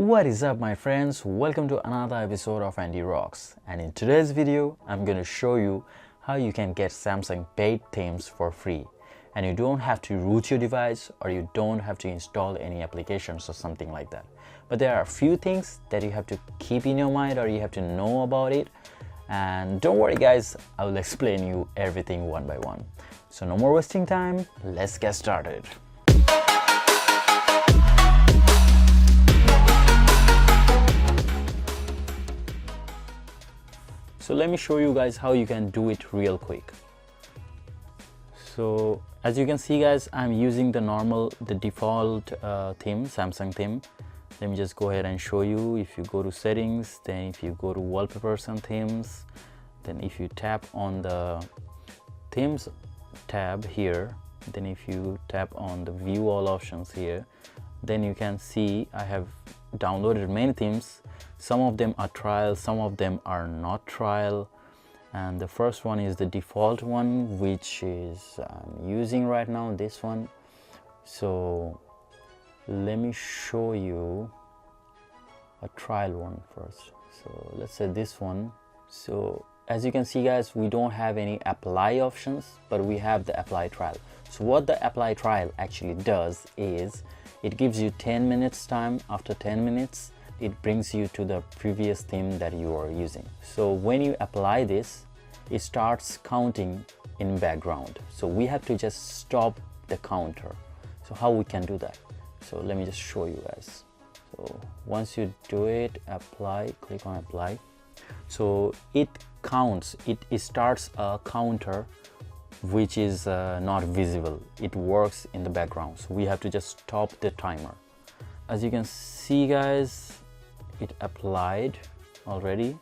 What is up my friends, welcome to another episode of Andy Rocks, and in today's video I'm going to show you how you can get Samsung paid themes for free, and you don't have to root your device or you don't have to install any applications or something like that. But there are a few things that you have to keep in your mind or you have to know about it, and don't worry guys, I will explain you everything one by one. So no more wasting time, let's get started. So let me show you guys how you can do it real quick. So as you can see guys, I'm using the default theme, Samsung theme. Let me just go ahead and show you. If you go to settings, then if you go to wallpapers and themes, then if you tap on the themes tab here, then if you tap on the view all options here, then you can see I have downloaded many themes. Some of them are trial, some of them are not trial, and the first one is the default one, which is I'm using right now, this one. So let me show you a trial one first. So let's say this one. So as you can see guys, we don't have any apply options, but we have the apply trial. So what the apply trial actually does is it gives you 10 minutes time. After 10 minutes it brings you to the previous theme that you are using. So when you apply this, it starts counting in background. So we have to just stop the counter. So how we can do that? So let me just show you guys. So once you do it, apply, click on apply. So it counts, it starts a counter which is not visible. It works in the background. So we have to just stop the timer. As you can see guys, it applied already.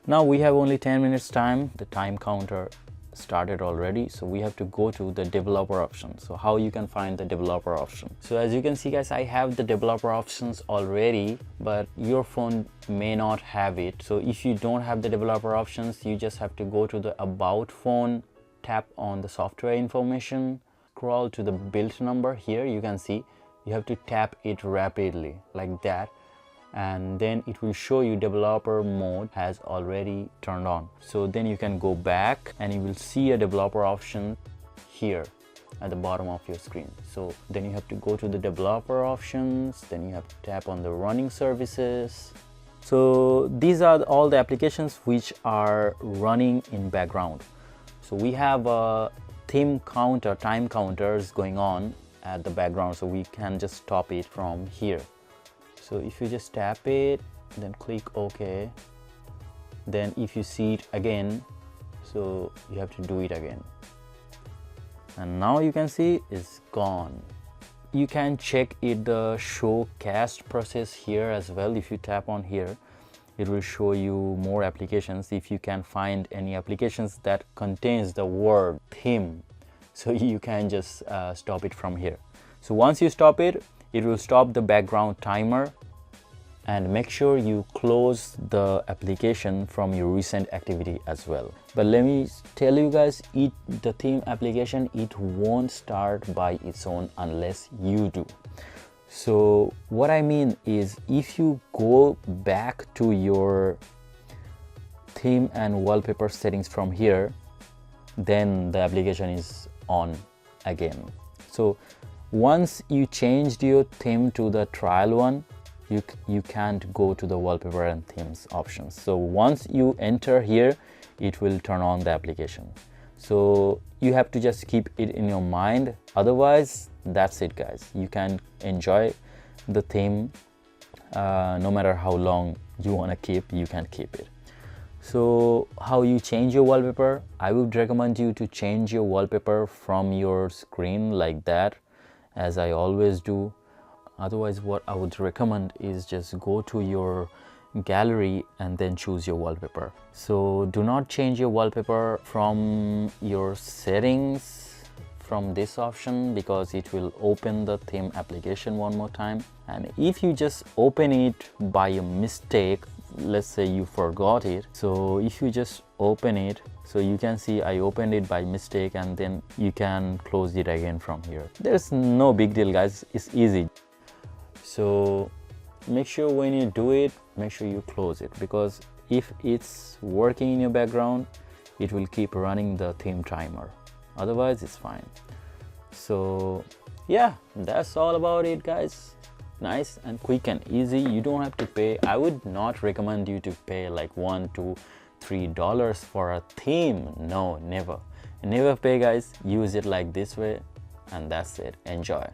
Now we have only 10 minutes time. The time counter started already, so we have to go to the developer option. So how you can find the developer option? So as you can see guys, I have the developer options already, but your phone may not have it. So if you don't have the developer options, you just have to go to the about phone, tap on the software information, scroll to the build number. Here you can see you have to tap it rapidly like that, and then it will show you developer mode has already turned on. So then you can go back and you will see a developer option here at the bottom of your screen. So then you have to go to the developer options, then you have to tap on the running services. So these are all the applications which are running in background. So we have a theme counter, time counters going on at the background, so we can just stop it from here. So if you just tap it, then click OK, then if you see it again, so you have to do it again, and now you can see it's gone. You can check it, the show cast process here as well. If you tap on here, it will show you more applications. If you can find any applications that contains the word theme, so you can just stop it from here. So once you stop it, it will stop the background timer, and make sure you close the application from your recent activity as well. But let me tell you guys, the theme application, it won't start by its own unless you do. So what I mean is, if you go back to your theme and wallpaper settings from here, then the application is on again. So once you changed your theme to the trial one, you can't go to the wallpaper and themes options. So once you enter here, it will turn on the application. So you have to just keep it in your mind. Otherwise, that's it guys. You can enjoy the theme no matter how long you want to keep, you can keep it. So how you change your wallpaper? I would recommend you to change your wallpaper from your screen like that, as I always do. Otherwise, what I would recommend is just go to your gallery and then choose your wallpaper. So do not change your wallpaper from your settings from this option, because it will open the theme application one more time. And if you just open it by a mistake let's say you forgot it. So if you just open it, so you can see I opened it by mistake, and then you can close it again from here. There's no big deal, guys, it's easy. So make sure when you do it, make sure you close it, because if it's working in your background, it will keep running the theme timer. Otherwise it's fine. So yeah, that's all about it, guys. Nice and quick and easy. You don't have to pay. I would not recommend you to pay like $1 to $3 for a theme. No, never pay, guys. Use it like this way, and that's it. Enjoy.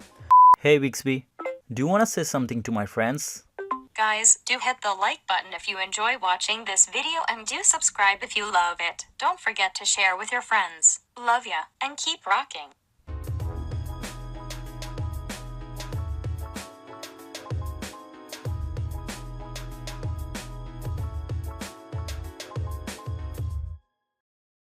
Hey Bixby, do you want to say something to my friends? Guys, do hit the like button if you enjoy watching this video, and do subscribe if you love it. Don't forget to share with your friends. Love ya, and keep rocking.